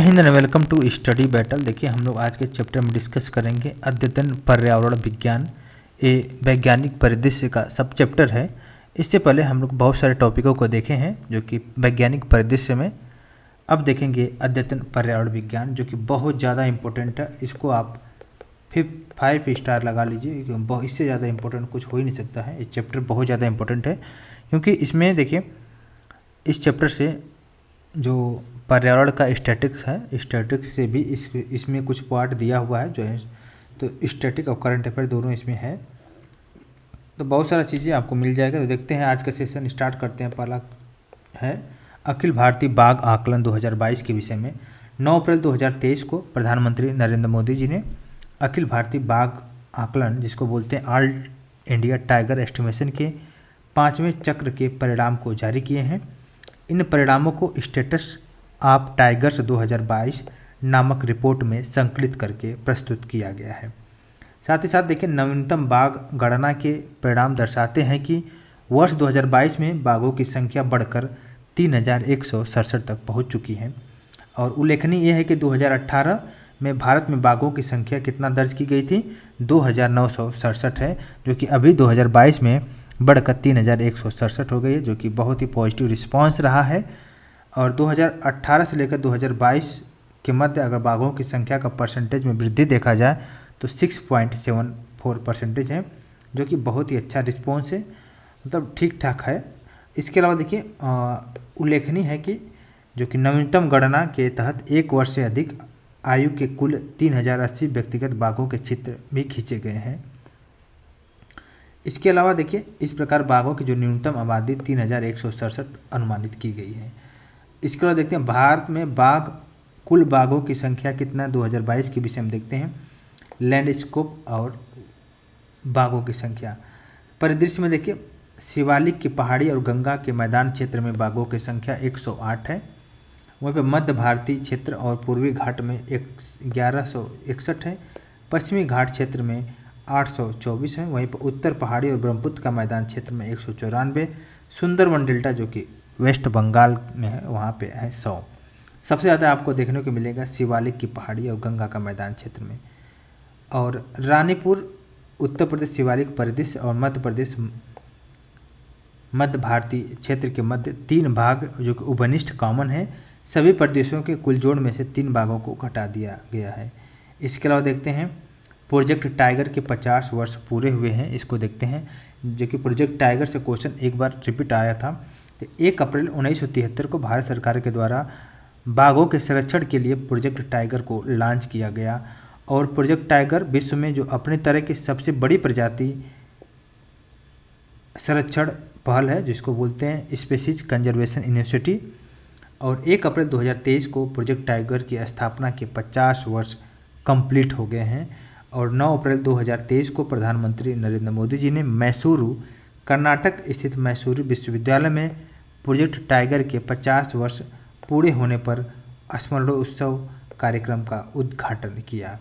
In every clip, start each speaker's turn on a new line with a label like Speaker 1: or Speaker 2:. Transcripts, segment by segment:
Speaker 1: Hind and welcome to Study Battle. देखिए हम लोग आज के चैप्टर में डिस्कस करेंगे अद्यतन पर्यावरण विज्ञान ए वैज्ञानिक परिदृश्य का सब चैप्टर है। इससे पहले हम लोग बहुत सारे टॉपिकों को देखे हैं जो कि वैज्ञानिक परिदृश्य में। अब देखेंगे अद्यतन पर्यावरण विज्ञान जो कि बहुत ज़्यादा इम्पोर्टेंट है। इसको आप 5 स्टार लगा लीजिए क्योंकि इससे ज़्यादा इम्पोर्टेंट कुछ हो ही नहीं सकता है। ये चैप्टर बहुत ज़्यादा इम्पोर्टेंट है क्योंकि इसमें देखिए इस चैप्टर से जो पर्यावरण का स्टैटिक्स है, स्टैटिक्स से भी इसमें कुछ पार्ट दिया हुआ है जो है, तो स्टैटिक और करंट अफेयर दोनों इसमें है, तो बहुत सारा चीज़ें आपको मिल जाएगा। तो देखते हैं आज का सेशन स्टार्ट करते हैं। पहला है अखिल भारतीय बाघ आकलन 2022 के विषय में। 9 अप्रैल 2023 को प्रधानमंत्री नरेंद्र मोदी जी ने अखिल भारतीय बाघ आकलन, जिसको बोलते हैं ऑल इंडिया टाइगर एस्टिमेशन के 5वें चक्र के परिणाम को जारी किए हैं। इन परिणामों को स्टेटस ऑफ टाइगर्स 2022 नामक रिपोर्ट में संकलित करके प्रस्तुत किया गया है। साथ ही साथ देखिए नवीनतम बाघ गणना के परिणाम दर्शाते हैं कि वर्ष 2022 में बाघों की संख्या बढ़कर 3167 तक पहुंच चुकी है। और उल्लेखनीय यह है कि 2018 में भारत में बाघों की संख्या कितना दर्ज की गई थी, 2967 है, जो कि अभी 2022 में बढ़कर 3167 हो गई है, जो कि बहुत ही पॉजिटिव रिस्पांस रहा है। और 2018 से लेकर 2022 के मध्य अगर बाघों की संख्या का परसेंटेज में वृद्धि देखा जाए तो 6.74% है, जो कि बहुत ही अच्छा रिस्पॉन्स है, मतलब ठीक ठाक है। इसके अलावा देखिए उल्लेखनीय है कि जो कि नवीनतम गणना के तहत 1 वर्ष से अधिक आयु के कुल 3080 व्यक्तिगत बाघों के चित्र भी खींचे गए हैं। इसके अलावा देखिए इस प्रकार बाघों की जो न्यूनतम आबादी 3167 अनुमानित की गई है। इसके बाद देखते हैं भारत में कुल बाघों की संख्या कितना है 2022 के विषय में देखते हैं। लैंडस्केप और बाघों की संख्या परिदृश्य में देखिए शिवालिक की पहाड़ी और गंगा के मैदान क्षेत्र में बाघों की संख्या 108 है। वहीं पर मध्य भारतीय क्षेत्र और पूर्वी घाट में 1161 है। पश्चिमी घाट क्षेत्र में 824 है। वहीं पर उत्तर पहाड़ी और ब्रह्मपुत्र का मैदान क्षेत्र में 194। सुंदरवन डेल्टा जो कि वेस्ट बंगाल में है वहाँ पे है 100। सबसे ज़्यादा आपको देखने को मिलेगा शिवालिक की पहाड़ी और गंगा का मैदान क्षेत्र में। और रानीपुर उत्तर प्रदेश शिवालिक परिदृश्य और मध्य प्रदेश मध्य भारतीय क्षेत्र के मध्य 3 बाघ जो कि उभयनिष्ठ कॉमन है। सभी प्रदेशों के कुल जोड़ में से 3 बाघों को घटा दिया गया है। इसके अलावा देखते हैं प्रोजेक्ट टाइगर के 50 वर्ष पूरे हुए हैं। इसको देखते हैं जो कि प्रोजेक्ट टाइगर से क्वेश्चन एक बार रिपीट आया था। तो 1 अप्रैल 1973 को भारत सरकार के द्वारा बाघों के संरक्षण के लिए प्रोजेक्ट टाइगर को लॉन्च किया गया। और प्रोजेक्ट टाइगर विश्व में जो अपने तरह की सबसे बड़ी प्रजाति संरक्षण पहल है, जिसको बोलते हैं स्पीशीज कंजर्वेशन इनिशिएटिव। और 1 अप्रैल 2023 को प्रोजेक्ट टाइगर की स्थापना के 50 वर्ष कंप्लीट हो गए हैं। और 9 अप्रैल 2023 को प्रधानमंत्री नरेंद्र मोदी जी ने मैसूरू कर्नाटक स्थित मैसूरू विश्वविद्यालय में प्रोजेक्ट टाइगर के 50 वर्ष पूरे होने पर स्मरणोत्सव कार्यक्रम का उद्घाटन किया।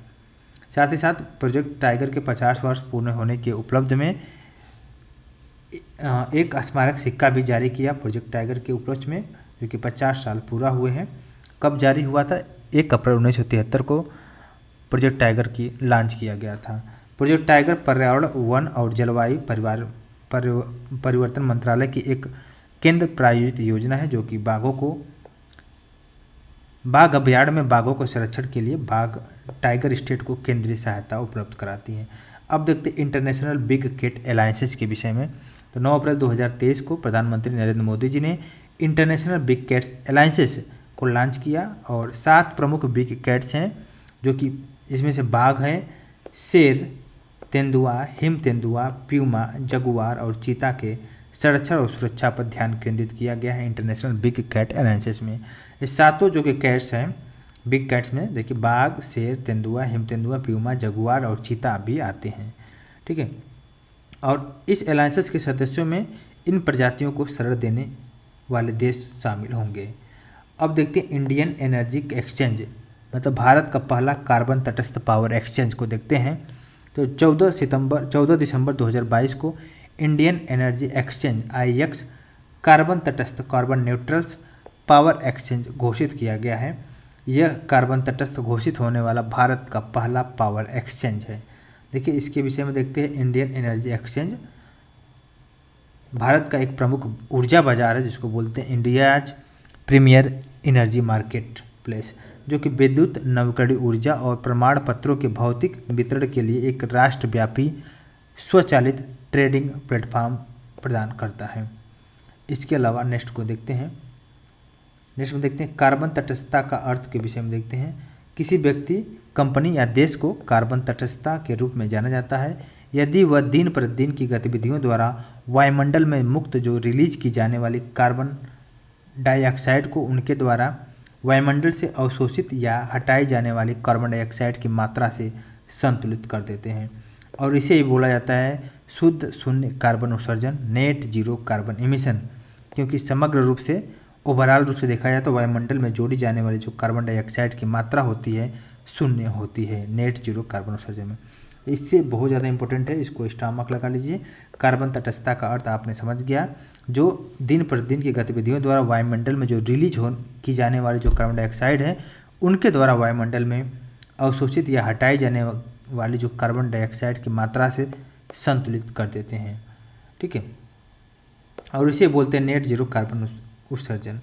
Speaker 1: साथ ही साथ प्रोजेक्ट टाइगर के 50 वर्ष पूर्ण होने के उपलब्ध में एक स्मारक सिक्का भी जारी किया प्रोजेक्ट टाइगर के उपलक्ष्य में, जो कि 50 साल पूरा हुए हैं। कब जारी हुआ था? 1 अप्रैल 1973 को प्रोजेक्ट टाइगर की लॉन्च किया गया था। प्रोजेक्ट टाइगर पर्यावरण, वन और जलवायु परिवर्तन मंत्रालय की एक केंद्र प्रायोजित योजना है जो कि बाघ अभ्यारण्य में बाघों को संरक्षण के लिए बाघ टाइगर स्टेट को केंद्रीय सहायता उपलब्ध कराती है। अब देखते हैं इंटरनेशनल बिग कैट अलायंसेस के विषय में। तो 9 अप्रैल 2023 को प्रधानमंत्री नरेंद्र मोदी जी ने इंटरनेशनल बिग कैट्स अलायंसेस को लॉन्च किया। और 7 प्रमुख बिग कैट्स हैं जो कि इसमें से बाघ हैं, शेर, तेंदुआ, हिम तेंदुआ, प्यूमा, जगुआर और चीता के संरक्षण और सुरक्षा पर ध्यान केंद्रित किया गया है इंटरनेशनल बिग कैट अलायंसेस में। ये 7 जो कि कैट्स हैं बिग कैट्स में देखिए बाघ, शेर, तेंदुआ, हिम तेंदुआ, प्यूमा, जगुआर और चीता भी आते हैं, ठीक है। और इस अलायंसेस के सदस्यों में इन प्रजातियों को शरण देने वाले देश शामिल होंगे। अब देखते हैं इंडियन एनर्जी एक्सचेंज, मतलब भारत का पहला कार्बन तटस्थ पावर एक्सचेंज को देखते हैं। तो 14 दिसंबर 2022 को Indian energy exchange IEX carbon तटस्थ कार्बन न्यूट्रल्स पावर एक्सचेंज घोषित किया गया है। यह कार्बन तटस्थ घोषित होने वाला भारत का पहला पावर एक्सचेंज है। देखिए इसके विषय में देखते हैं। इंडियन एनर्जी एक्सचेंज भारत का एक प्रमुख ऊर्जा बाजार है जिसको बोलते हैं India's premier energy market place, जो कि विद्युत, नवीकरणीय ऊर्जा और प्रमाण पत्रों के भौतिक वितरण के लिए एक राष्ट्रव्यापी स्वचालित ट्रेडिंग प्लेटफॉर्म प्रदान करता है। इसके अलावा नेक्स्ट को देखते हैं। नेक्स्ट में देखते हैं कार्बन तटस्थता का अर्थ के विषय में देखते हैं। किसी व्यक्ति, कंपनी या देश को कार्बन तटस्थता के रूप में जाना जाता है यदि वह दिन प्रतिदिन की गतिविधियों द्वारा वायुमंडल में मुक्त जो रिलीज की जाने वाली कार्बन डाइऑक्साइड को उनके द्वारा वायुमंडल से अवशोषित या हटाई जाने वाली कार्बन डाइऑक्साइड की मात्रा से संतुलित कर देते हैं। और इसे ही बोला जाता है शुद्ध शून्य कार्बन उत्सर्जन, नेट जीरो कार्बन इमिशन, क्योंकि समग्र रूप से ओवरऑल रूप से देखा जाए तो वायुमंडल में जोड़ी जाने वाली जो कार्बन डाइऑक्साइड की मात्रा होती है शून्य होती है नेट जीरो कार्बन उत्सर्जन में। इससे बहुत ज़्यादा इंपॉर्टेंट है, इसको स्टार मार्क लगा लीजिए। कार्बन तटस्थता का अर्थ आपने समझ गया, जो दिन प्रतिदिन की गतिविधियों द्वारा वायुमंडल में जो रिलीज की जाने वाली जो कार्बन डाइऑक्साइड है उनके द्वारा वायुमंडल में अवशोषित या हटाई जाने वाली जो कार्बन डाइऑक्साइड की मात्रा से संतुलित कर देते हैं। ठीक है, और इसे बोलते हैं नेट जीरो कार्बन उत्सर्जन।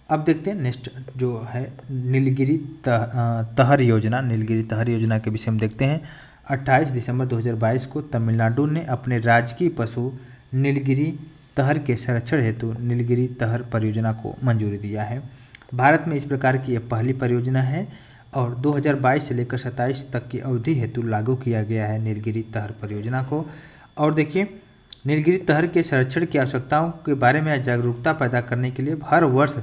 Speaker 1: अब देखते हैं नेक्स्ट जो है नीलगिरी तहर योजना। नीलगिरी तहर योजना के विषय में देखते हैं। 28 दिसंबर 2022 को तमिलनाडु ने अपने राजकीय पशु नीलगिरी तहर के संरक्षण हेतु नीलगिरी तहर परियोजना को मंजूरी दिया है। भारत में इस प्रकार की यह पहली परियोजना है और 2022 से लेकर 27 तक की अवधि हेतु लागू किया गया है नीलगिरी तहर परियोजना को। और देखिए नीलगिरी तहर के संरक्षण की आवश्यकताओं के बारे में जागरूकता पैदा करने के लिए हर वर्ष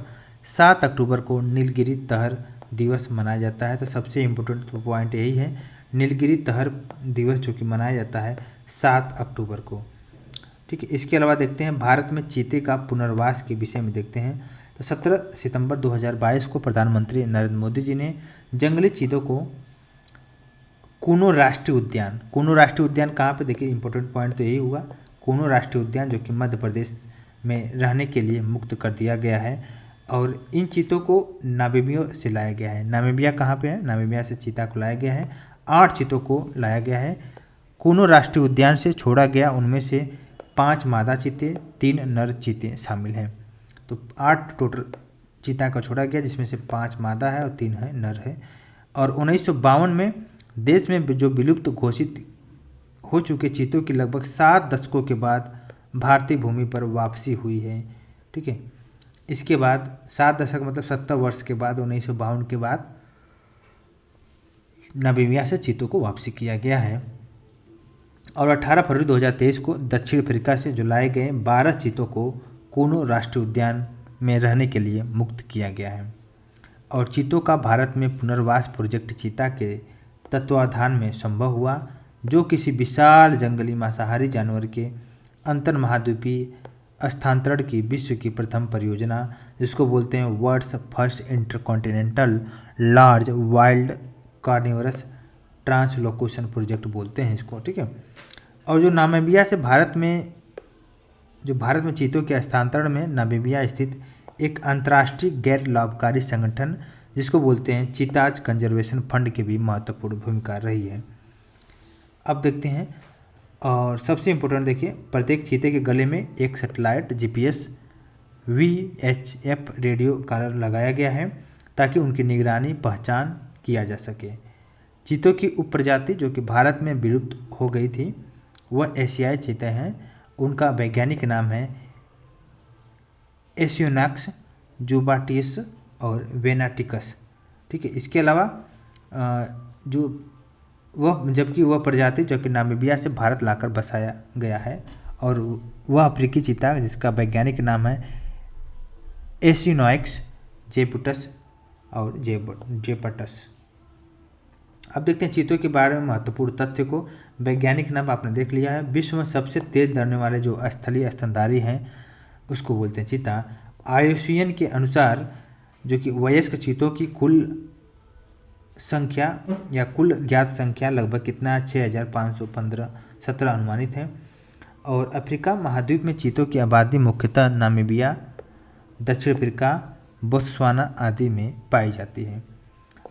Speaker 1: 7 अक्टूबर को नीलगिरी तहर दिवस मनाया जाता है। तो सबसे इम्पोर्टेंट पॉइंट यही है, नीलगिरी तहर दिवस जो कि मनाया जाता है 7 अक्टूबर को। ठीक है, इसके अलावा देखते हैं भारत में चीते का पुनर्वास के विषय में देखते हैं। तो 17 सितंबर 2022 को प्रधानमंत्री नरेंद्र मोदी जी ने जंगली चीतों को कूनो राष्ट्रीय उद्यान कहाँ पे, देखिए इंपॉर्टेंट पॉइंट तो यही हुआ, कूनो राष्ट्रीय उद्यान जो कि मध्य प्रदेश में रहने के लिए मुक्त कर दिया गया है। और इन चीतों को नामीबिया से लाया गया है। नामीबिया कहाँ पे है, नामीबिया से चीता को लाया गया है। 8 चीतों को लाया गया है, कूनो राष्ट्रीय उद्यान से छोड़ा गया। उनमें से 5 मादा चीते, 3 नर चीते शामिल हैं। तो 8 टोटल चीता को छोड़ा गया जिसमें से 5 मादा है और 3 है नर है। और 1952 में देश में जो विलुप्त घोषित हो चुके चीतों की लगभग 7 दशकों के बाद भारतीय भूमि पर वापसी हुई है। ठीक है, इसके बाद 7 दशक मतलब 70 वर्ष के बाद 1952 के बाद नामीबिया से चीतों को वापसी किया गया है। और 18 फरवरी 2023 को दक्षिण अफ्रीका से जो लाए गए 12 चीतों को कूनो राष्ट्रीय उद्यान में रहने के लिए मुक्त किया गया है। और चीतों का भारत में पुनर्वास प्रोजेक्ट चीता के तत्वाधान में संभव हुआ, जो किसी विशाल जंगली मांसाहारी जानवर के अंतर महाद्वीपीय स्थानांतरण की विश्व की प्रथम परियोजना, जिसको बोलते हैं world's first intercontinental large wild carnivorous translocation project बोलते हैं इसको। ठीक है, और जो नामीबिया से भारत में चीतों के हस्तांतरण में नामीबिया स्थित एक अंतर्राष्ट्रीय गैर लाभकारी संगठन जिसको बोलते हैं चीताज कंजर्वेशन फंड की भी महत्वपूर्ण भूमिका रही है। अब देखते हैं, और सबसे इम्पोर्टेंट देखिए, प्रत्येक चीते के गले में एक satellite GPS VHF radio collar लगाया गया है ताकि उनकी निगरानी पहचान किया जा सके। चीतों की उपप्रजाति जो कि भारत में विलुप्त हो गई थी वह एशियाई चीते हैं। उनका वैज्ञानिक नाम है एसियोनाक्स जुबाटियस और वेनाटिकस। ठीक है, इसके अलावा जबकि वह प्रजाति जो कि नामीबिया से भारत लाकर बसाया गया है, और वह अफ्रीकी चीता जिसका वैज्ञानिक नाम है एसियोनाक्स जेपुटस और जेपटस। अब देखते हैं चीतों के बारे में महत्वपूर्ण तथ्य को। वैज्ञानिक नाम आपने देख लिया है। विश्व में सबसे तेज दौड़ने वाले जो स्थलीय स्तनधारी हैं उसको बोलते हैं चीता। IUCN के अनुसार जो कि वयस्क चीतों की कुल संख्या या कुल ज्ञात संख्या लगभग कितना 6517 अनुमानित है। और अफ्रीका महाद्वीप में चीतों की आबादी मुख्यतः नामीबिया, दक्षिण अफ्रीका, बोत्सवाना आदि में पाई जाती है।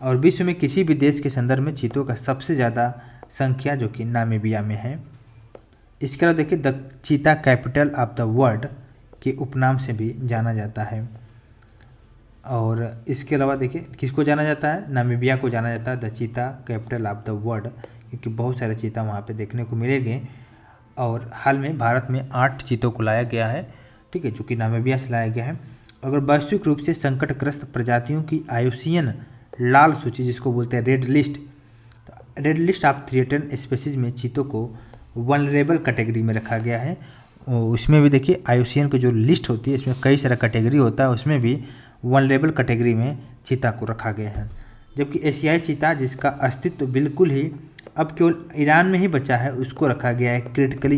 Speaker 1: और विश्व में किसी भी देश के संदर्भ में चीतों का सबसे ज़्यादा संख्या जो कि नामीबिया में है। इसके अलावा देखिए द चीता कैपिटल ऑफ द वर्ल्ड के उपनाम से भी जाना जाता है। और इसके अलावा देखिए किसको जाना जाता है, नामीबिया को जाना जाता है द चीता कैपिटल ऑफ द वर्ल्ड, क्योंकि बहुत सारे चीता वहाँ पे देखने को मिलेंगे। और हाल में भारत में 8 चीतों को लाया गया है, ठीक है, जो कि नामीबिया से लाया गया है। अगर वैश्विक रूप से संकटग्रस्त प्रजातियों की आयुसीएन लाल सूची जिसको बोलते हैं रेड लिस्ट, तो red list of threaten species में चीतों को वनरेबल कैटेगरी में रखा गया है। उसमें भी देखिए आयुसीएन की जो लिस्ट होती है इसमें कई सारा कैटेगरी होता है, उसमें भी वनरेबल कैटेगरी में चीता को रखा गया है। जबकि एशियाई चीता जिसका अस्तित्व बिल्कुल ही अब केवल ईरान में ही बचा है, उसको रखा गया है क्रिटिकली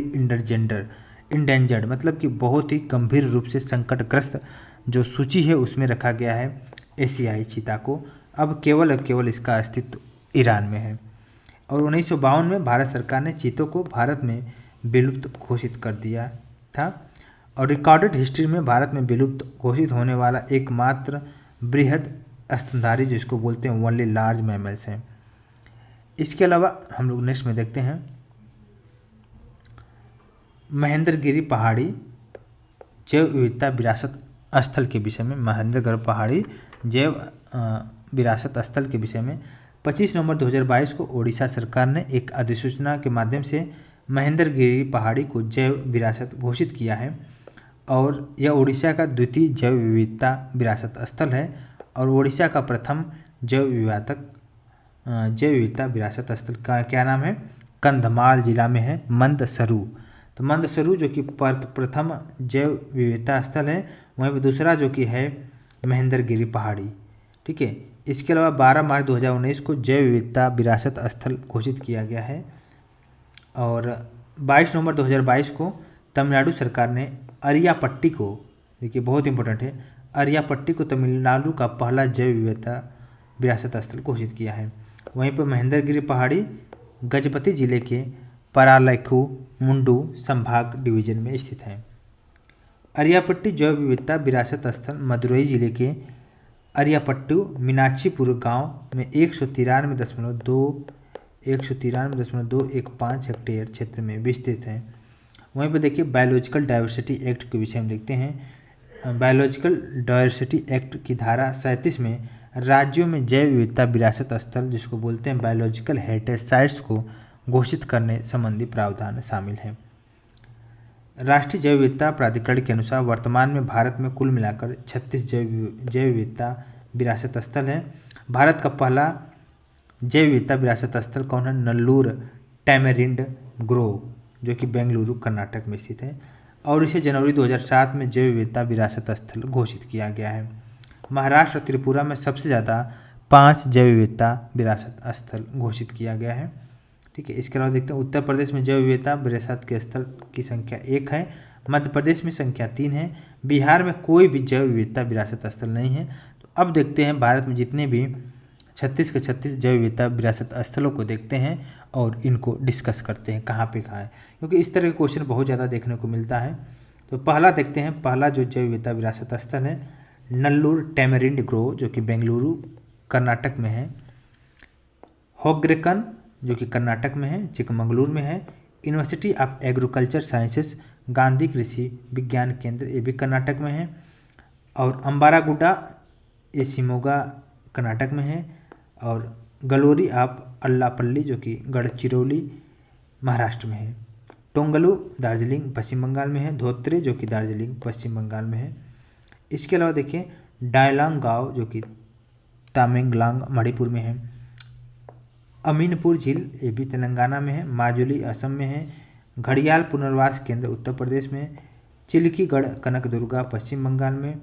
Speaker 1: इंडेंजर्ड, मतलब कि बहुत ही गंभीर रूप से संकटग्रस्त जो सूची है उसमें रखा गया है एशियाई चीता को। अब केवल इसका अस्तित्व ईरान में है। और 1952 में भारत सरकार ने चीतों को भारत में विलुप्त घोषित कर दिया था। और रिकॉर्डेड हिस्ट्री में भारत में विलुप्त घोषित होने वाला एकमात्र बृहद स्तनधारी जिसको बोलते हैं ओनली लार्ज मैमल्स हैं। इसके अलावा हम लोग नेक्स्ट में देखते हैं महेंद्रगिरी पहाड़ी जैव विविधता विरासत स्थल के विषय में। महेंद्रगिरी पहाड़ी जैव विरासत स्थल के विषय में 25 नवंबर 2022 को ओडिशा सरकार ने एक अधिसूचना के माध्यम से महेंद्रगिरी पहाड़ी को जैव विरासत घोषित किया है। और यह ओडिशा का द्वितीय जैव विविधता विरासत स्थल है और ओडिशा का प्रथम जैव विविधता विरासत स्थल का क्या नाम है, कंधमाल जिला में है मंदसरू। तो मंदसरू जो कि प्रथम जैव विविधता स्थल है, वहीं पर दूसरा जो कि है महेंद्रगिरी पहाड़ी, ठीक है। इसके अलावा 12 मार्च 2019 को जैव विविधता विरासत स्थल घोषित किया गया है। और 22 नवंबर 2022 को तमिलनाडु सरकार ने अरियापट्टी को, देखिए बहुत इंपॉर्टेंट है, अरियापट्टी को तमिलनाडु का पहला जैव विविधता विरासत स्थल घोषित किया है। वहीं पर महेंद्रगिरी पहाड़ी गजपति जिले के परालैखु मुंडू संभाग डिवीजन में स्थित है। अरियापट्टी जैव विविधता विरासत स्थल मदुरई जिले के अरियापट्टू मीनाक्षीपुर गांव में 193.215 हेक्टेयर क्षेत्र में विस्तृत है। वहीं पर देखिए बायोलॉजिकल डाइवर्सिटी एक्ट के विषय में देखते हैं। बायोलॉजिकल डाइवर्सिटी एक्ट की धारा 37 में राज्यों में जैव विविधता विरासत स्थल जिसको बोलते हैं बायोलॉजिकल हेरिटेज साइट्स को घोषित करने संबंधी प्रावधान शामिल है। राष्ट्रीय जैव विविधता प्राधिकरण के अनुसार वर्तमान में भारत में कुल मिलाकर 36 जैव विविधता विरासत स्थल है। भारत का पहला जैव विविधता विरासत स्थल कौन है, नल्लूर टैमेरिंड ग्रोव जो कि बेंगलुरु कर्नाटक में स्थित है। और इसे जनवरी 2007 में जैव विविधता विरासत स्थल घोषित किया गया है। महाराष्ट्र और त्रिपुरा में सबसे ज़्यादा 5 जैव विविधता विरासत स्थल घोषित किया गया है, ठीक है। इसके अलावा देखते हैं उत्तर प्रदेश में जैव विविधता विरासत के स्थल की संख्या 1 है, मध्य प्रदेश में संख्या 3 है, बिहार में कोई भी जैव विविधता विरासत स्थल नहीं है। तो अब देखते हैं भारत में जितने भी 36 के 36 जैव विविधता विरासत स्थलों को देखते हैं और इनको डिस्कस करते हैं कहाँ पे कहाँ है, क्योंकि इस तरह के क्वेश्चन बहुत ज़्यादा देखने को मिलता है। तो पहला देखते हैं, पहला जो जैव विविधता विरासत स्थल है नल्लूर टैमेरिंड ग्रोव जो कि बेंगलुरु कर्नाटक में है। होग्रेकन जो कि कर्नाटक में है, चिकमंगलुरु में है। University of agriculture sciences Gandhi कृषि विज्ञान केंद्र ये भी कर्नाटक में है। और अंबारागुडा ये शिमोगा कर्नाटक में है। और गलोरी ऑफ अल्लापल्ली जो कि गढ़चिरौली महाराष्ट्र में है। टोंगलू दार्जिलिंग पश्चिम बंगाल में है। धोत्रे जो कि दार्जिलिंग पश्चिम बंगाल में है। इसके अलावा देखिए डायलांग गांव जो कि तामेंगलांग मणिपुर में है। अमीनपुर झील ये भी तेलंगाना में है। माजुली असम में है। घड़ियाल पुनर्वास केंद्र उत्तर प्रदेश में। चिल्कीगढ़ कनकदुर्गा पश्चिम बंगाल में।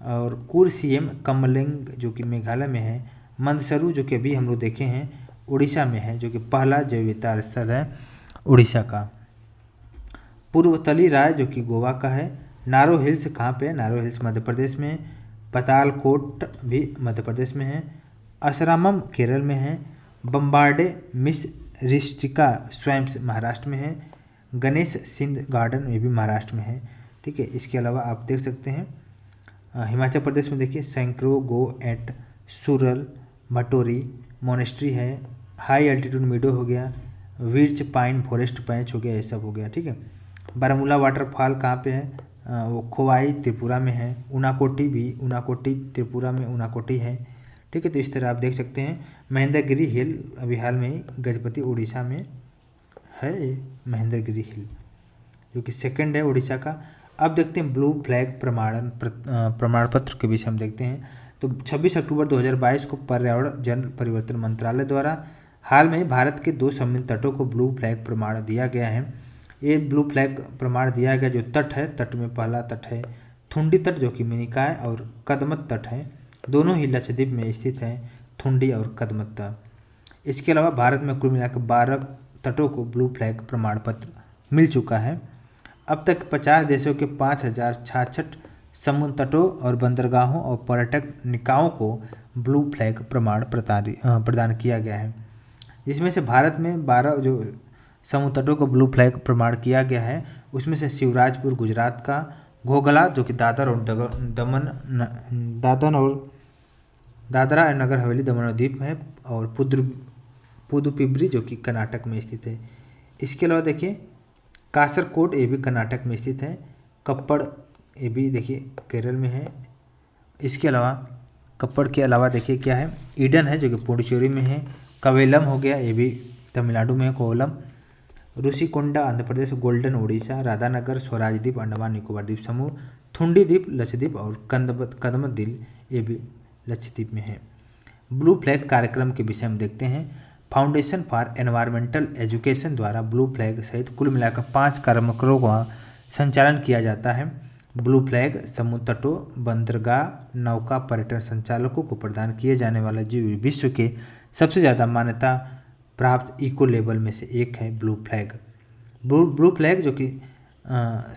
Speaker 1: और कुर्सियम कमलिंग जो कि मेघालय में है। मंदसरू जो कि अभी हम लोग देखे हैं उड़ीसा में है, जो कि पहला जैव विविधता स्थल है उड़ीसा का। पूर्वतली राय जो कि गोवा का है। नारो हिल्स कहाँ पे है, नारो हिल्स मध्य प्रदेश में। पतालकोट भी मध्य प्रदेश में है। असरामम केरल में है। बम्बार्डे मिस रिस्टिका स्वैम्स महाराष्ट्र में है। गणेश सिंध गार्डन ये भी महाराष्ट्र में है, ठीक है। इसके अलावा आप देख सकते हैं हिमाचल प्रदेश में देखिए सैंक्रो गो एट सुरल भटोरी मोनेस्ट्री है, हाई एल्टीट्यूड मीडो हो गया, विर्च पाइन फॉरेस्ट पैंच हो गया, ये सब हो गया। ठीक है, बारामूला वाटरफॉल कहाँ पे है? वो खोवाई त्रिपुरा में है। ऊनाकोटी त्रिपुरा में ऊनाकोटी है। ठीक है, तो इस तरह आप देख सकते हैं। महेंद्रगिरी हिल अभी हाल में ही गजपति उड़ीसा में है, महेंद्रगिरी हिल जो कि सेकंड है उड़ीसा का। अब देखते हैं ब्लू फ्लैग प्रमाण पत्र के विषय में देखते हैं। तो 26 अक्टूबर 2022 को पर्यावरण जल परिवर्तन मंत्रालय द्वारा हाल में ही भारत के 2 समुद्री तटों को ब्लू फ्लैग प्रमाण दिया गया है। ये ब्लू फ्लैग प्रमाण दिया गया जो तट है, तट में पहला तट है थुंडी तट जो कि मिनिकॉय और कदमत तट है, दोनों ही लक्षद्वीप में स्थित है, थुंडी और कदमत तट। इसके अलावा भारत में कुल मिलाकर 12 तटों को ब्लू फ्लैग प्रमाण पत्र मिल चुका है। अब तक 50 देशों के 5066 समुद्र तटों और बंदरगाहों और पर्यटक निकायों को ब्लू फ्लैग प्रमाण प्रदान किया गया है, जिसमें से भारत में 12 जो समुद्र तटों को ब्लू फ्लैग प्रमाण किया गया है उसमें से शिवराजपुर गुजरात का, घोघला जो कि दादरा और नगर हवेली दमन और दीव है, और पुदुपिबरी जो कि कर्नाटक में स्थित है। इसके अलावा देखिए कासरकोड ये भी कर्नाटक में स्थित है, कप्पड़ ये भी देखिए केरल में है। इसके अलावा कप्पड़ के अलावा देखिए क्या है, ईडन है जो कि पुडुचेरी में है, कवेलम हो गया ये भी तमिलनाडु में है, कोवलम, ऋषिकोंडा आंध्र प्रदेश, गोल्डन उड़ीसा, राधानगर स्वराज द्वीप अंडमान निकोबार द्वीप समूह, थुंडी द्वीप लक्षद्वीप और कदमत द्वीप ये भी लक्षद्वीप में है। ब्लू फ्लैग कार्यक्रम के विषय में देखते हैं। फाउंडेशन फॉर एनवायरमेंटल एजुकेशन द्वारा ब्लू फ्लैग सहित कुल मिलाकर 5 कार्यक्रमों का संचालन किया जाता है। ब्लू फ्लैग समुद्र तटों, बंदरगाह, नौका पर्यटन संचालकों को प्रदान किए जाने वाला जो विश्व के सबसे ज़्यादा मान्यता प्राप्त इको लेबल में से एक है ब्लू फ्लैग। ब्लू फ्लैग जो कि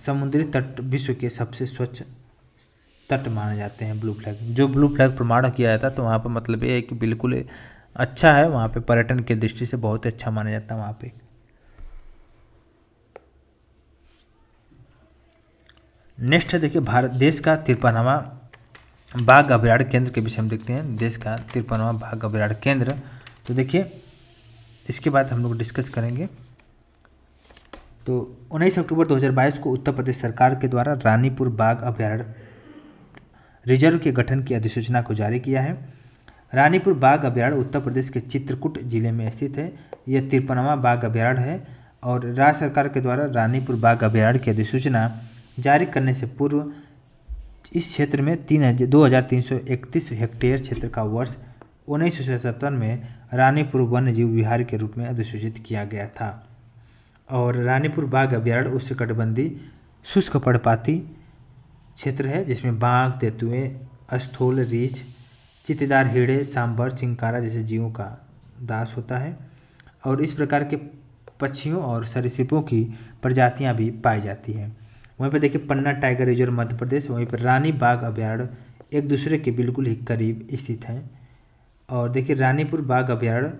Speaker 1: समुद्री तट विश्व के सबसे स्वच्छ तट माने जाते हैं। ब्लू फ्लैग जो ब्लू फ्लैग प्रमाण किया जाता है तो वहाँ पर मतलब ये है कि बिल्कुल अच्छा है, वहाँ पे पर्यटन की दृष्टि से बहुत अच्छा माना जाता है वहाँ पे। नेक्स्ट है देखिए भारत देश का 53वां बाघ अभयारण्य केंद्र के विषय में देखते हैं। देश का 53वां बाघ अभयारण्य केंद्र, तो देखिए इसके बाद हम लोग डिस्कस करेंगे। तो 19 अक्टूबर 2022 को उत्तर प्रदेश सरकार के द्वारा रानीपुर बाघ अभयारण्य रिजर्व के गठन की अधिसूचना को जारी किया है। रानीपुर बाघ अभयारण्य उत्तर प्रदेश के चित्रकूट जिले में स्थित है। यह 53वां बाघ अभयारण्य है और राज्य सरकार के द्वारा रानीपुर बाघ अभयारण्य की अधिसूचना जारी करने से पूर्व इस क्षेत्र में 2331 हेक्टेयर क्षेत्र का वर्ष 1977 में रानीपुर वन्य जीव विहार के रूप में अधिसूचित किया गया था। और रानीपुर बाघ अभयारण्य उष्णकटिबंधीय शुष्क पर्णपाती क्षेत्र है जिसमें बाघ, तेंदुए, स्थूल रीछ, चित्तेदार हिरणे, सांभर, चिंकारा जैसे जीवों का दास होता है और इस प्रकार के पक्षियों और सरीसृपों की प्रजातियां भी पाई जाती हैं। वहीं पर देखिए पन्ना टाइगर रिजर्व मध्य प्रदेश, वहीं पर रानी बाघ अभयारण्य एक दूसरे के बिल्कुल ही करीब स्थित हैं। और देखिए रानीपुर बाघ अभयारण्य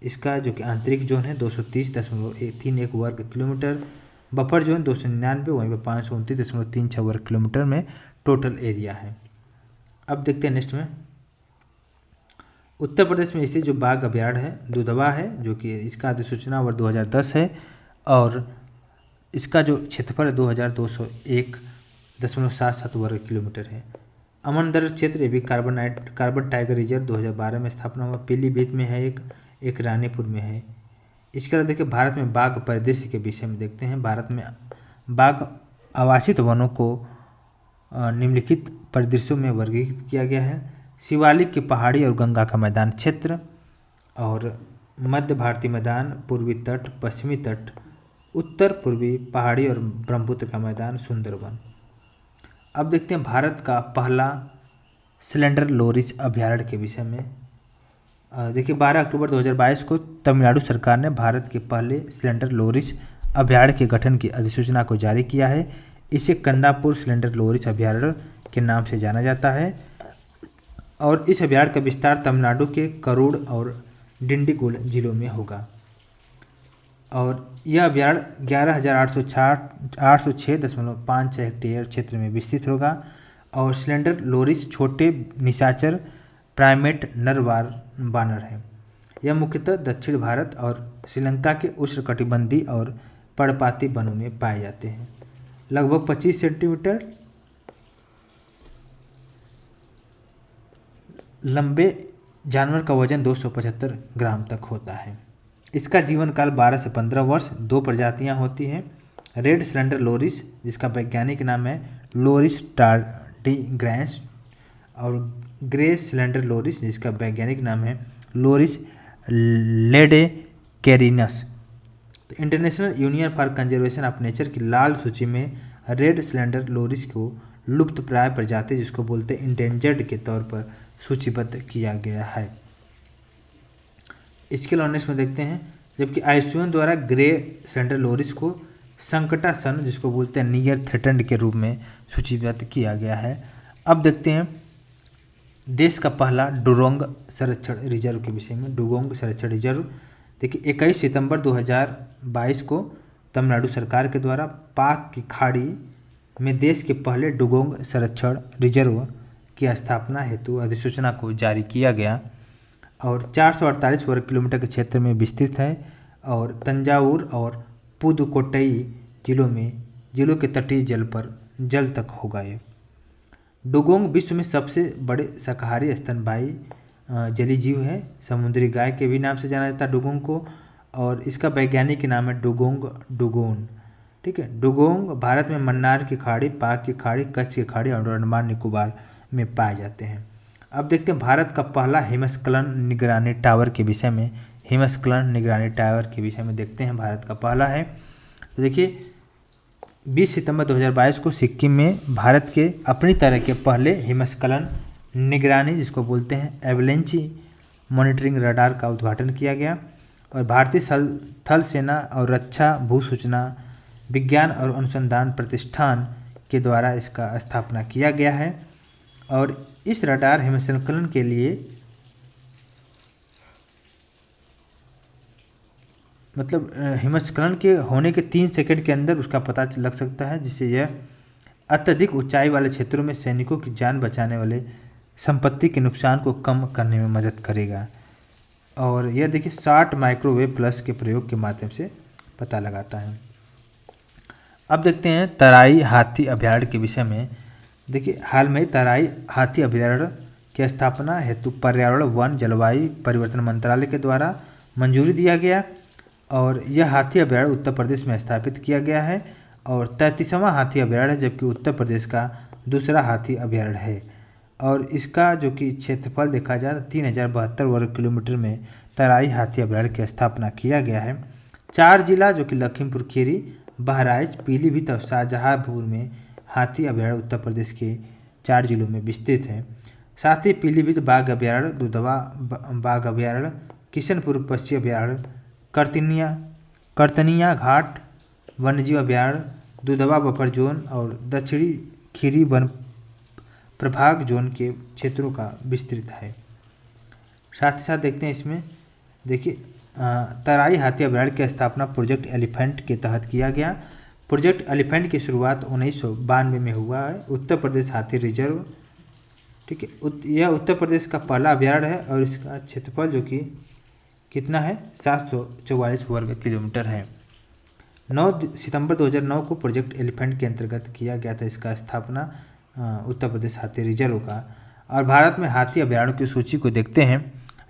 Speaker 1: इसका जो कि आंतरिक जोन है 230.31 वर्ग किलोमीटर, बफर जोन 299, वहीं पर 529.36 वर्ग किलोमीटर में टोटल एरिया है। अब देखते हैं नेक्स्ट में उत्तर प्रदेश में स्थित जो बाघ अभयारण्य है दुधवा है, जो कि इसका अधिसूचना वर्ष 2010 है और इसका जो क्षेत्रफल है 2201.77 वर्ग किलोमीटर है। अमनदर क्षेत्र ये भी कार्बन टाइगर रिजर्व 2012 में स्थापना हुआ, पीलीभीत में है एक रानीपुर में है। इसके अलावा देखिए भारत में बाघ परिदृश्य के विषय में देखते हैं। भारत में बाघ आवासित वनों को निम्नलिखित परिदृश्यों में वर्गीकृत किया गया है। शिवालिक की पहाड़ी और गंगा का मैदान क्षेत्र और मध्य भारतीय मैदान, पूर्वी तट, पश्चिमी तट, उत्तर पूर्वी पहाड़ी और ब्रह्मपुत्र का मैदान, सुंदरवन। अब देखते हैं भारत का पहला सिलेंडर लोरिच अभयारण्य के विषय में। देखिए 12 अक्टूबर 2022 को तमिलनाडु सरकार ने भारत के पहले सिलेंडर लोरिच अभयारण्य के गठन की अधिसूचना को जारी किया है। इसे कंदापुर सिलेंडर लोरिच अभयारण्य के नाम से जाना जाता है और इस अभयारण्य का विस्तार तमिलनाडु के करूर और डिंडिगुल जिलों में होगा और यह अभयारण्य 11,806.56 हेक्टेयर क्षेत्र में विस्तृत होगा। और सिलेंडर लोरिस छोटे निशाचर प्राइमेट नर बानर है। यह मुख्यतः दक्षिण भारत और श्रीलंका के उष्णकटिबंधीय और पर्णपाती वनों में पाए जाते हैं। लगभग 25 सेंटीमीटर लंबे जानवर का वजन 275 ग्राम तक होता है। इसका जीवन काल 12 से 15 वर्ष। 2 प्रजातियां होती हैं, रेड सिलेंडर लोरिस जिसका वैज्ञानिक नाम है लोरिस टार्डिग्रैंस और ग्रे सिलेंडर लोरिस जिसका वैज्ञानिक नाम है लोरिस लेडेकेरिनस। तो international union for conservation of nature की लाल सूची में रेड सिलेंडर लोरिस को लुप्त प्राय प्रजाति जिसको बोलते हैं इंडेंजर्ड के तौर पर सूचीबद्ध किया गया है। इसके लॉनेस में देखते हैं, जबकि आईयूसीएन द्वारा ग्रे सिलेंडर लोरिस को संकटासन जिसको बोलते हैं नियर थ्रेटन्ड के रूप में सूचीबद्ध किया गया है। अब देखते हैं देश का पहला डुगोंग संरक्षण रिजर्व के विषय में। डुगोंग संरक्षण रिजर्व देखिए 21 सितंबर 2022 को तमिलनाडु सरकार के द्वारा पाक की खाड़ी में देश के पहले डुगोंग संरक्षण रिजर्व की स्थापना हेतु अधिसूचना को जारी किया गया और 448 वर्ग किलोमीटर के क्षेत्र में विस्तृत है और तंजावुर और पुदुकोट्टई जिलों के तटीय जल तक होगा। ये डुगोंग विश्व में सबसे बड़े शाकाहारी स्तनपायी जलीय जीव है। समुद्री गाय के भी नाम से जाना जाता है डुगोंग को और इसका वैज्ञानिक नाम है डुगोंग डुगोन। ठीक है, डुगोंग भारत में मन्नार की खाड़ी, पाक की खाड़ी, कच्छ की खाड़ी और अंडमान निकोबार में पाए जाते हैं। अब देखते हैं भारत का पहला हिमस्खलन निगरानी टावर के विषय में। हिमस्खलन निगरानी टावर के विषय में देखते हैं, भारत का पहला है। तो देखिए 20 सितंबर 2022 को सिक्किम में भारत के अपनी तरह के पहले हिमस्खलन निगरानी जिसको बोलते हैं एवलेंची मॉनिटरिंग रडार का उद्घाटन किया गया और भारतीय थल सेना और रक्षा भूसूचना विज्ञान और अनुसंधान प्रतिष्ठान के द्वारा इसका स्थापना किया गया है। और इस रडार हिमस्खलन के लिए मतलब हिमस्खलन के होने के 3 सेकंड के अंदर उसका पता लग सकता है, जिससे यह अत्यधिक ऊंचाई वाले क्षेत्रों में सैनिकों की जान बचाने वाले संपत्ति के नुकसान को कम करने में मदद करेगा। और यह देखिए 60 माइक्रोवेव प्लस के प्रयोग के माध्यम से पता लगाता है। अब देखते हैं तराई हाथी अभयारण्य के विषय में। देखिए हाल में तराई हाथी अभयारण्य की स्थापना हेतु पर्यावरण वन जलवायु परिवर्तन मंत्रालय के द्वारा मंजूरी दिया गया और यह हाथी अभयारण्य उत्तर प्रदेश में स्थापित किया गया है और 33वां हाथी अभयारण्य है, जबकि उत्तर प्रदेश का दूसरा हाथी अभयारण्य है। और इसका जो कि क्षेत्रफल देखा जाए तो 3072 वर्ग किलोमीटर में तराई हाथी अभयारण्य की स्थापना किया गया है। 4 जिला जो कि लखीमपुर खीरी, बहराइच, पीलीभीत और शाहजहांपुर में हाथी अभयारण्य उत्तर प्रदेश के 4 जिलों में विस्तृत है। साथ ही पीलीभीत बाघ अभयारण्य, दुधवा बाघ अभयारण्य, किशनपुर पक्षी अभयारण्य, कर्तनिया घाट वन्यजीव अभयारण्य, दुधवा बफर जोन और दक्षिणी खीरी वन प्रभाग जोन के क्षेत्रों का विस्तृत है। साथ ही साथ देखते हैं इसमें देखिए तराई हाथी अभयारण्य की स्थापना प्रोजेक्ट एलिफेंट के तहत किया गया। प्रोजेक्ट एलिफेंट की शुरुआत 1992 में हुआ है। उत्तर प्रदेश हाथी रिजर्व, ठीक है, यह उत्तर प्रदेश का पहला अभयारण्य है और इसका क्षेत्रफल जो कि कितना है 744 वर्ग किलोमीटर है। 9 सितंबर 2009 को प्रोजेक्ट एलिफेंट के अंतर्गत किया गया था इसका स्थापना उत्तर प्रदेश हाथी रिजर्व का। और भारत में हाथी अभयारण्य की सूची को देखते हैं।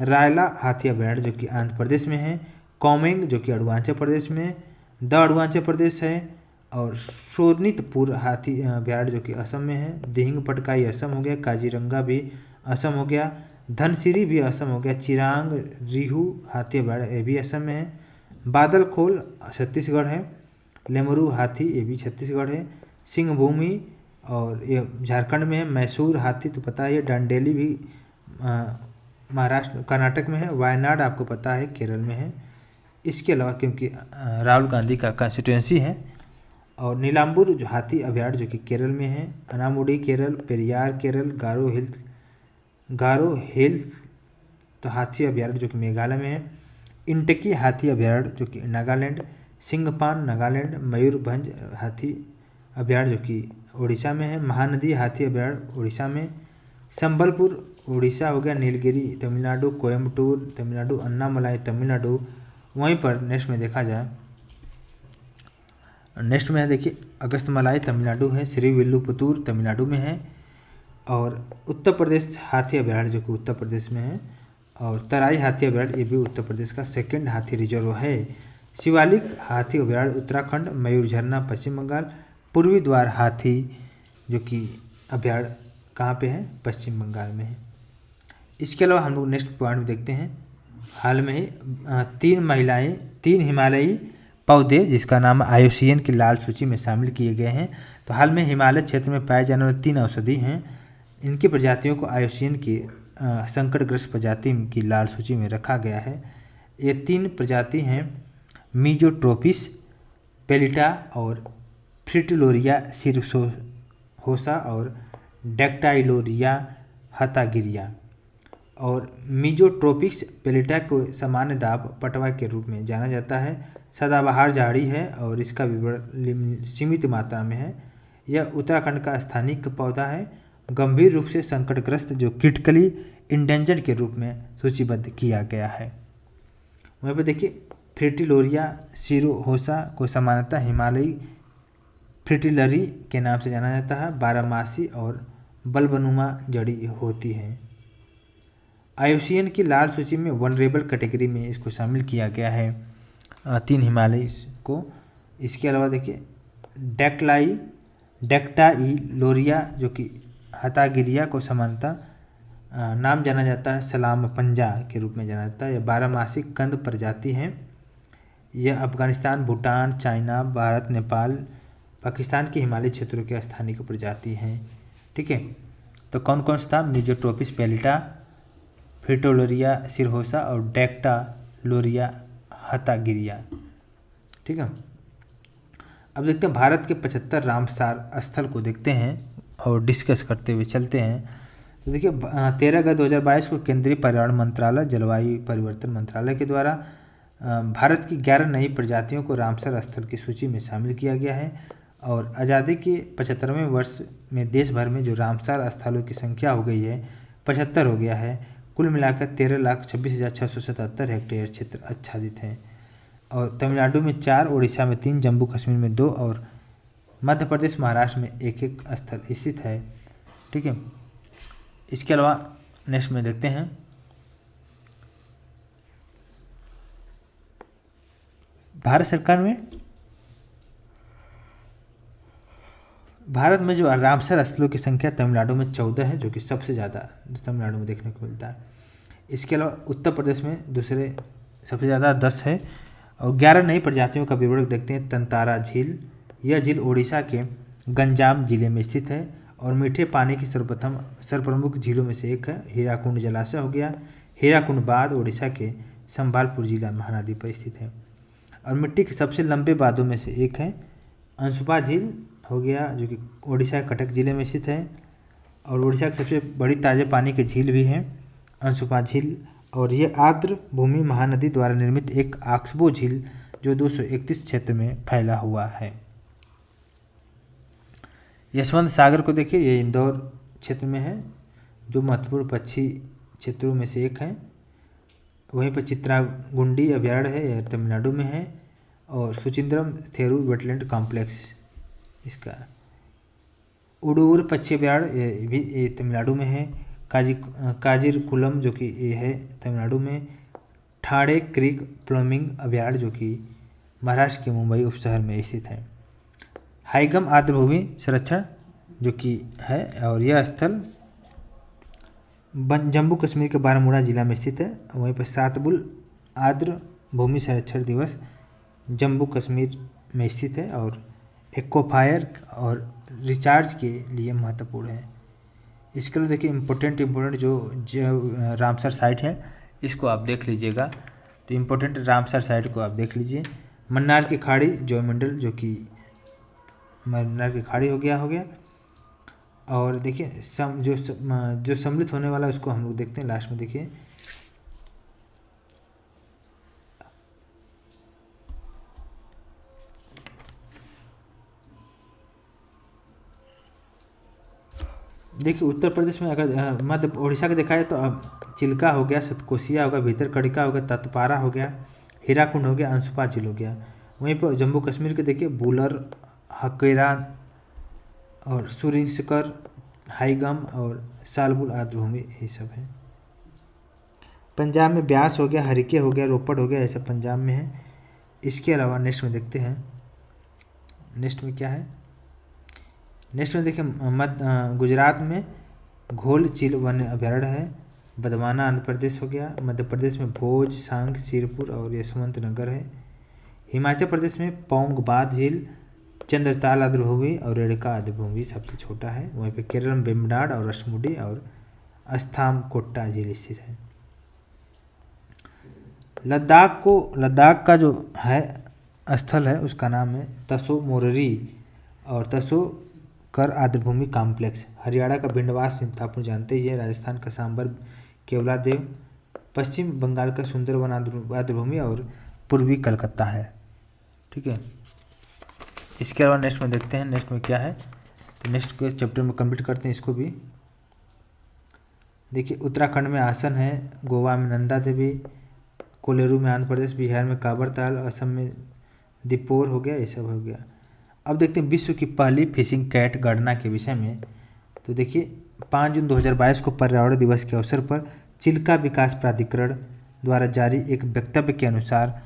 Speaker 1: रायला हाथी अभयारण्य जो कि आंध्र प्रदेश में है, कोमेंग जो कि अरुणाचल प्रदेश में, द अरुणाचल प्रदेश है और शोनितपुर हाथी अभयारण्य जो कि असम में है, दिहिंग पटकाई असम हो गया, काजीरंगा भी असम हो गया, धनसिरी भी असम हो गया, चिरांग रिहू हाथी अभयारण्य ये भी असम में है, बादलखोल छत्तीसगढ़ है, लेमरू हाथी ये भी छत्तीसगढ़ है, सिंहभूमि और ये झारखंड में है, मैसूर हाथी तो पता है, डांडेली भी महाराष्ट्र कर्नाटक में है, वायनाड आपको पता है केरल में है। इसके अलावा क्योंकि राहुल गांधी का कंस्टिट्यूंसी है, और नीलाम्बूर जो हाथी अभयारण्य जो कि केरल में है, अनामुडी केरल, पेरियार केरल, गारो हिल्स तो हाथी अभयारण्य जो कि मेघालय में है, इंटकी हाथी अभयारण्य जो कि नागालैंड, सिंगपान नागालैंड, मयूरभंज हाथी अभयारण्य जो कि उड़ीसा में है। महानदी हाथी अभयारण्य उड़ीसा में। संबलपुर उड़ीसा हो गया। नीलगिरी तमिलनाडु। कोयम्बटूर तमिलनाडु। अन्नामलाई तमिलनाडु। वहीं पर नेक्स्ट में देखा जाए, नेक्स्ट में है देखिए अगस्तमलाई तमिलनाडु है। श्रीविल्लुपुतूर तमिलनाडु में है। और उत्तर प्रदेश हाथी अभयारण्य जो कि उत्तर प्रदेश में है। और तराई हाथी अभयारण्य ये भी उत्तर प्रदेश का सेकंड हाथी रिजर्व है। शिवालिक हाथी अभयारण्य उत्तराखंड। मयूर झरना पश्चिम बंगाल। पूर्वी द्वार हाथी जो कि अभयारण्य कहाँ पे है, पश्चिम बंगाल में है। इसके अलावा हम लोग नेक्स्ट पॉइंट देखते हैं। हाल में ही 3 हिमालयी पौधे जिसका नाम IUCN की लाल सूची में शामिल किए गए हैं। तो हाल में हिमालय क्षेत्र में पाए जाने वाले 3 औषधि हैं, इनकी प्रजातियों को IUCN की संकटग्रस्त प्रजाति की लाल सूची में रखा गया है। ये 3 प्रजाति हैं मीजोट्रोपिस पेलिटा और फ्रिटिलोरिया सिरहोसा और डेक्टाइलोरिया हतागिरिया। और मीजोट्रोपिक्स पेलिटा को सामान्य दाब पटवा के रूप में जाना जाता है। सदाबहार झाड़ी है और इसका विवरण सीमित मात्रा में है। यह उत्तराखंड का स्थानिक पौधा है। गंभीर रूप से संकटग्रस्त जो क्रिटिकली इंडेंजर्ड के रूप में सूचीबद्ध किया गया है। वहीं पर देखिए फ्रिटिलोरिया सिरोहोसा को सामान्यतः हिमालयी फ्रिटिलरी के नाम से जाना जाता है। बारहमासी और बल्बनुमा जड़ी होती है। IUCN की लाल सूची में वनरेबल कैटेगरी में इसको शामिल किया गया है 3 हिमालय को। इसके अलावा देखिए डेक्टाइलोरिया जो कि हतागिरिया को सामान्यतः नाम जाना जाता है सलाम पंजा के रूप में जाना जाता है। यह 12 कंद प्रजाति है। यह अफगानिस्तान, भूटान, चाइना, भारत, नेपाल, पाकिस्तान के हिमालयी क्षेत्रों के स्थानिक प्रजाति हैं। ठीक है, तो कौन कौन सा था? मीजोट्रोपिस पेलिटा, फ्रिटिलोरिया सिरहोसा और डेक्टाइलोरिया हतागिरिया। ठीक है, अब देखते हैं भारत के 75 रामसार स्थल को देखते हैं और डिस्कस करते हुए चलते हैं। तो देखिए 13 अगस्त 2022 को केंद्रीय पर्यावरण मंत्रालय, जलवायु परिवर्तन मंत्रालय के द्वारा भारत की 11 नई प्रजातियों को रामसर स्थल की सूची में शामिल किया गया है। और आज़ादी के 75वें वर्ष में देश भर में जो रामसर स्थलों की संख्या हो गई है 75 हो गया है। कुल मिलाकर 13,26,677 हेक्टेयर क्षेत्र आच्छादित है। और तमिलनाडु में 4, उड़ीसा में 3, जम्मू कश्मीर में 2 और मध्य प्रदेश महाराष्ट्र में 1 स्थल स्थित है। ठीक है, इसके अलावा नेक्स्ट में देखते हैं भारत सरकार में भारत में जो रामसर स्थलों की संख्या तमिलनाडु में 14 है, जो कि सबसे ज़्यादा तमिलनाडु में देखने को मिलता है। इसके अलावा उत्तर प्रदेश में दूसरे सबसे ज़्यादा 10 है। और 11 नई प्रजातियों का विवरण देखते हैं। तंतारा झील, यह झील ओडिशा के गंजाम जिले में स्थित है और मीठे पानी की सर्वप्रमुख झीलों में से एक है। हीराकुंड जलाशय हो गया। हीराकुंड बांध ओडिशा के संबलपुर जिला महानदी पर स्थित है। और मिट्टी के सबसे लंबे बांधों में से एक है। अंशुपा झील हो गया जो कि ओडिशा के कटक जिले में स्थित है और ओडिशा की सबसे बड़ी ताज़े पानी की झील भी है अंशुपा झील। और ये आर्द्र भूमि महानदी द्वारा निर्मित एक ऑक्सबो झील जो 231 क्षेत्र में फैला हुआ है। यशवंत सागर को देखिए, ये इंदौर क्षेत्र में है, जो महत्वपूर्ण पक्षी क्षेत्रों में से एक है। वहीं पर चित्रागुंडी अभयारण्य है, यह तमिलनाडु में है। और सुचिंद्रम थेरू वेटलैंड कॉम्प्लेक्स इसका। उडूर पक्षी अभयारण्य ये भी तमिलनाडु में है। काजिरकुलम जो कि ये है तमिलनाडु में। ठाणे क्रीक फ्लेमिंग अभयारण्य जो कि महाराष्ट्र के मुंबई उपशहर में स्थित है। हाइगम आर्द्र भूमि संरक्षण जो कि है और यह स्थल जम्मू कश्मीर के बारामूला जिला में स्थित है। वहीं पर सातबुल आर्द्र भूमि संरक्षण दिवस जम्मू कश्मीर में स्थित है और एक्वाफायर और रिचार्ज के लिए महत्वपूर्ण है। इसके लिए देखिए इम्पोर्टेंट जो रामसर साइट है इसको आप देख लीजिएगा। तो इम्पोर्टेंट रामसर साइट को आप देख लीजिए। मन्नार की खाड़ी ज्योमंडल जो कि मन्नार की खाड़ी हो गया। और देखिए जो सम्मिलित होने वाला उसको हम लोग देखते हैं लास्ट में। देखिए देखिए उत्तर प्रदेश में अगर मध्य उड़ीसा का देखा जाए तो अब चिल्का हो गया, सतकोसिया हो गया, भीतरकनिका हो गया, तत्पारा हो गया, हीराकुंड हो गया, अंशुपा झील हो गया। वहीं पर जम्मू कश्मीर के देखिए बुलर, हकेरा और सुरिंसकर, हाईगम और सालबुल आदि भूमि ये सब है। पंजाब में ब्यास हो गया, हरिके हो गया, रोपड़ हो गया, ऐसा पंजाब में है। इसके अलावा नेक्स्ट में देखते हैं, नेक्स्ट में क्या है, नेक्स्ट में देखिए गुजरात में घोल चील वन अभयारण्य है। बदवाना आंध्र प्रदेश हो गया। मध्य प्रदेश में भोज, सांग, सिरपुर और यशवंत नगर है। हिमाचल प्रदेश में पौंग बाध झील, चंद्रताल आदि भूमि और रेणुका आदि भूमि सबसे छोटा है। वहीं पे केरल में वेम्बनाड और रसमुडी और अस्थाम कोट्टा झील स्थित है। लद्दाख का जो है स्थल है उसका नाम है तसो मोररी और तसो कर आर्द्रभूमि कॉम्प्लेक्स। हरियाणा का भिंडवास आप जानते ही है। राजस्थान का सांबर केवलादेव, पश्चिम बंगाल का सुंदरवन आर्द्रभूमि और पूर्वी कलकत्ता है। ठीक है, इसके अलावा नेक्स्ट में देखते हैं, नेक्स्ट में क्या है, तो नेक्स्ट के चैप्टर में कंप्लीट करते हैं इसको भी। देखिए उत्तराखंड में आसन है, गोवा में नंदा देवी, कोलेरू में आंध्र प्रदेश, बिहार में काबरताल, असम में दीपोर हो गया, ये सब हो गया। अब देखते हैं विश्व की पहली फिशिंग कैट गणना के विषय में। तो देखिए 5 जून 2022 को पर्यावरण दिवस के अवसर पर चिल्का विकास प्राधिकरण द्वारा जारी एक वक्तव्य के अनुसार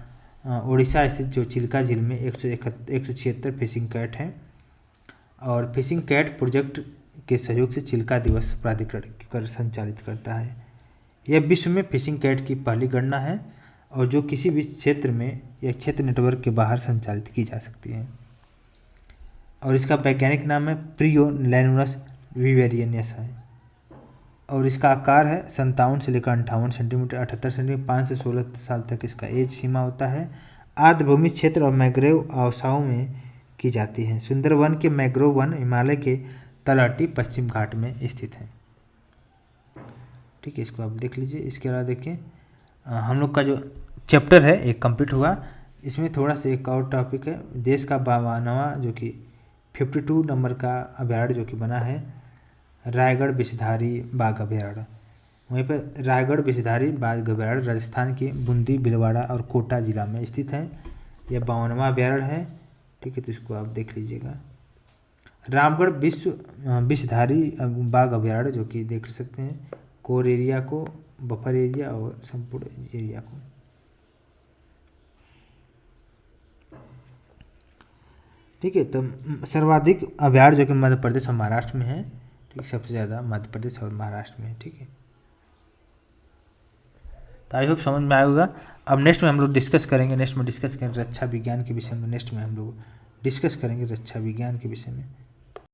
Speaker 1: उड़ीसा स्थित जो चिल्का झील में 176 फिशिंग कैट हैं और फिशिंग कैट प्रोजेक्ट के सहयोग से चिल्का दिवस प्राधिकरण संचालित करता है। यह विश्व में फिशिंग कैट की पहली गणना है और जो किसी भी क्षेत्र में या क्षेत्र नेटवर्क के बाहर संचालित की जा सकती है। और इसका वैज्ञानिक नाम है प्रियोलैनुरस विवेरियनस है और इसका आकार है 57 से लेकर 58 सेंटीमीटर, 78 सेंटीमीटर, 5 से 16 साल तक इसका एज सीमा होता है। आर्द्रभूमि क्षेत्र और मैंग्रोव आवासों में की जाती है। सुंदरवन के मैंग्रोव वन हिमालय के तलहटी पश्चिम घाट में स्थित है। ठीक है, इसको आप देख लीजिए। इसके अलावा देखिए हम लोग का जो चैप्टर है एक कंप्लीट हुआ। इसमें थोड़ा सा एक और टॉपिक है, देश का 52वां जो कि 52 नंबर का अभयारण्य जो कि बना है रायगढ़ विषधारी बाघ अभयारण्य। वहीं पर रायगढ़ विषधारी बाघ अभयारण्य राजस्थान के बूंदी, भीलवाड़ा और कोटा जिला में स्थित है। यह 52वां अभयारण्य है। ठीक है, तो इसको आप देख लीजिएगा। रामगढ़ विषधारी बाघ अभयारण्य जो कि देख सकते हैं कोर एरिया को, बफर एरिया और संपूर्ण एरिया को। ठीक है, तो सर्वाधिक अभयारण्य जो कि मध्य प्रदेश और महाराष्ट्र में है। ठीक, सबसे ज़्यादा मध्य प्रदेश और महाराष्ट्र में है। ठीक है, तो आई होप समझ में आया होगा। अब नेक्स्ट में हम लोग डिस्कस करेंगे, नेक्स्ट में डिस्कस करेंगे रक्षा विज्ञान के विषय में। नेक्स्ट में हम लोग डिस्कस करेंगे रक्षा विज्ञान के विषय में।